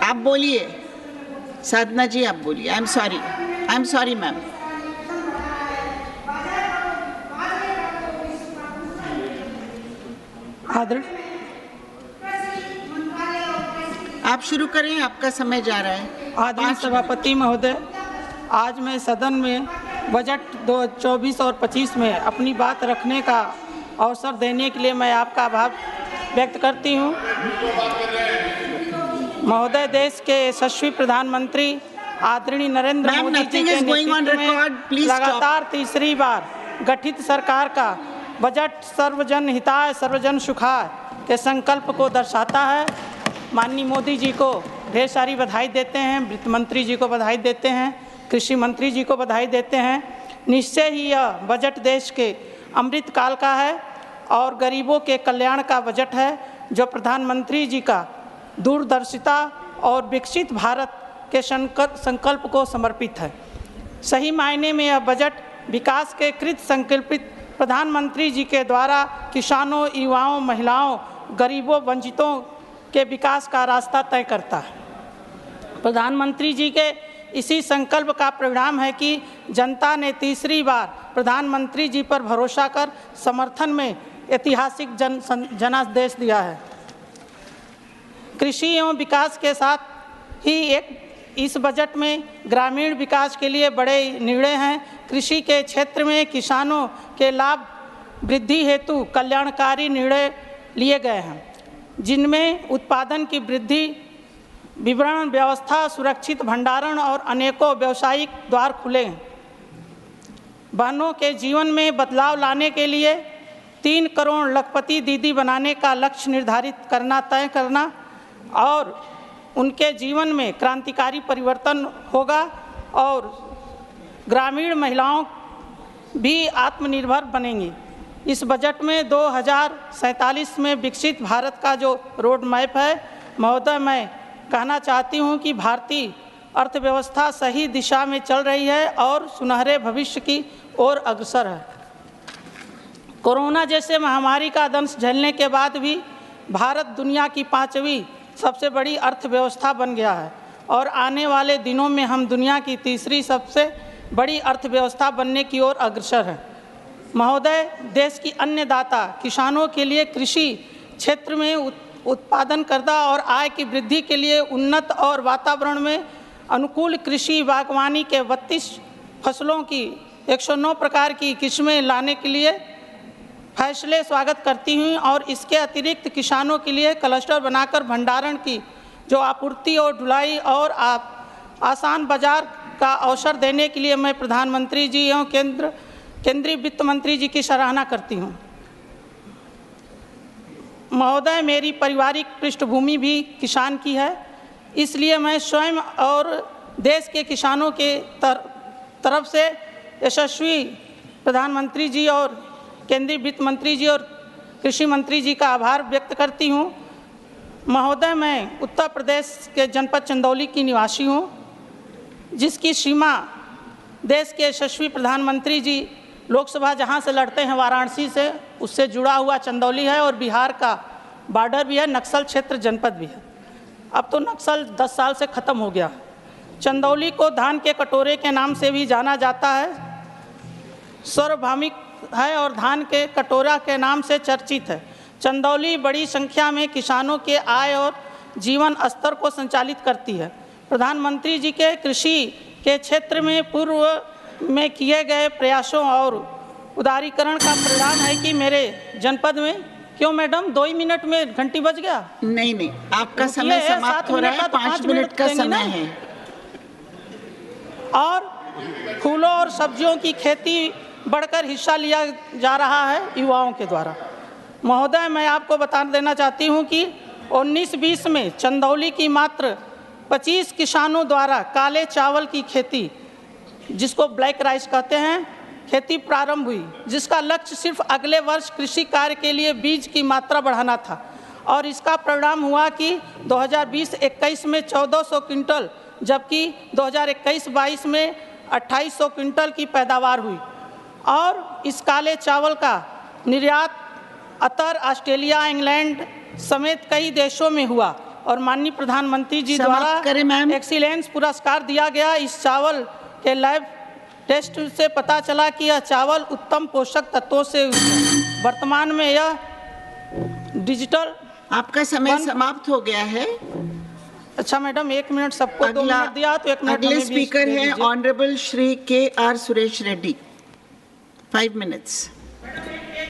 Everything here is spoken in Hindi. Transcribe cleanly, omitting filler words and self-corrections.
आप बोलिए, साधना जी आप बोलिए। I am sorry ma'am. आप शुरू करें, आपका समय जा रहा है। आदरणीय सभापति महोदय, आज मैं सदन में बजट 2024 और 25 में अपनी बात रखने का अवसर देने के लिए मैं आपका आभार व्यक्त करती हूँ। महोदय, देश के यशस्वी प्रधानमंत्री आदरणीय नरेंद्र मोदी जी के नेतृत्व में लगातार तीसरी बार गठित सरकार का बजट सर्वजन हिताय सर्वजन सुखाय के संकल्प को दर्शाता है। माननीय मोदी जी को ढेर सारी बधाई देते हैं, वित्त मंत्री जी को बधाई देते हैं, कृषि मंत्री जी को बधाई देते हैं। निश्चय ही यह बजट देश के अमृत काल का है और गरीबों के कल्याण का बजट है, जो प्रधानमंत्री जी का दूरदर्शिता और विकसित भारत के संकल्प को समर्पित है। सही मायने में यह बजट विकास के कृत संकल्पित प्रधानमंत्री जी के द्वारा किसानों, युवाओं, महिलाओं, गरीबों, वंचितों के विकास का रास्ता तय करता है। प्रधानमंत्री जी के इसी संकल्प का परिणाम है कि जनता ने तीसरी बार प्रधानमंत्री जी पर भरोसा कर समर्थन में ऐतिहासिक जनादेश दिया है। कृषि एवं विकास के साथ ही इस बजट में ग्रामीण विकास के लिए बड़े निर्णय हैं। कृषि के क्षेत्र में किसानों के लाभ वृद्धि हेतु कल्याणकारी निर्णय लिए गए हैं, जिनमें उत्पादन की वृद्धि, विपणन व्यवस्था, सुरक्षित भंडारण और अनेकों व्यावसायिक द्वार खुले हैं। बहनों के जीवन में बदलाव लाने के लिए 3 करोड़ लखपति दीदी बनाने का लक्ष्य निर्धारित करना, तय करना और उनके जीवन में क्रांतिकारी परिवर्तन होगा और ग्रामीण महिलाओं भी आत्मनिर्भर बनेंगी। इस बजट में 2047 में विकसित भारत का जो रोड मैप है, महोदय, मैं कहना चाहती हूं कि भारतीय अर्थव्यवस्था सही दिशा में चल रही है और सुनहरे भविष्य की ओर अग्रसर है। कोरोना जैसे महामारी का दंश झेलने के बाद भी भारत दुनिया की 5वीं सबसे बड़ी अर्थव्यवस्था बन गया है और आने वाले दिनों में हम दुनिया की तीसरी सबसे बड़ी अर्थव्यवस्था बनने की ओर अग्रसर है। महोदय, देश की अन्नदाता किसानों के लिए कृषि क्षेत्र में उत्पादनकर्ता और आय की वृद्धि के लिए उन्नत और वातावरण में अनुकूल कृषि बागवानी के 32 फसलों की 109 प्रकार की किस्में लाने के लिए फैसले स्वागत करती हूँ और इसके अतिरिक्त किसानों के लिए क्लस्टर बनाकर भंडारण की जो आपूर्ति और ढुलाई और आसान बाजार का अवसर देने के लिए मैं प्रधानमंत्री जी एवं केंद्रीय वित्त मंत्री जी की सराहना करती हूँ। महोदय, मेरी पारिवारिक पृष्ठभूमि भी किसान की है, इसलिए मैं स्वयं और देश के किसानों के तरफ से यशस्वी प्रधानमंत्री जी और केंद्रीय वित्त मंत्री जी और कृषि मंत्री जी का आभार व्यक्त करती हूँ। महोदय, मैं उत्तर प्रदेश के जनपद चंदौली की निवासी हूँ, जिसकी सीमा देश के यशस्वी प्रधानमंत्री जी लोकसभा जहाँ से लड़ते हैं वाराणसी से, उससे जुड़ा हुआ चंदौली है और बिहार का बॉर्डर भी है, नक्सल क्षेत्र जनपद भी है। अब तो नक्सल 10 साल से ख़त्म हो गया। चंदौली को धान के कटोरे के नाम से भी जाना जाता है, सार्वभौमिक है और धान के कटोरा के नाम से चर्चित है। चंदौली बड़ी संख्या में किसानों के आय और जीवन स्तर को संचालित करती है। प्रधानमंत्री जी के कृषि के क्षेत्र में पूर्व में किए गए प्रयासों और उदारीकरण का परिणाम है कि मेरे जनपद में, क्यों मैडम 2 ही मिनट में घंटी बज गया? नहीं, आपका समय समाप्त हो रहा है, 5 मिनट का समय है। और फूलों और सब्जियों की खेती बढ़कर हिस्सा लिया जा रहा है युवाओं के द्वारा। महोदय, मैं आपको बता देना चाहती हूं कि 19-20 में चंदौली की मात्र 25 किसानों द्वारा काले चावल की खेती, जिसको ब्लैक राइस कहते हैं, खेती प्रारंभ हुई, जिसका लक्ष्य सिर्फ अगले वर्ष कृषि कार्य के लिए बीज की मात्रा बढ़ाना था और इसका परिणाम हुआ कि 2020-21 में 1400 क्विंटल, जबकि 2021-22 में 2800 क्विंटल की पैदावार हुई और इस काले चावल का निर्यात अतर, ऑस्ट्रेलिया, इंग्लैंड समेत कई देशों में हुआ और माननीय प्रधानमंत्री जी समाप्त करें, मैम। द्वारा एक्सीलेंस पुरस्कार दिया गया। इस चावल के लैब टेस्ट से पता चला कि यह चावल उत्तम पोषक तत्वों से युक्त है। वर्तमान में यह डिजिटल आपका समय समाप्त हो गया है। अच्छा मैडम, 1 मिनट, सबको 2 मिनट दिया तो 1 मिनट अगले हमें भी स्पीकर दे हैं दीजिए। ऑनरेबल श्री के आर सुरेश रेड्डी, 5 minutes।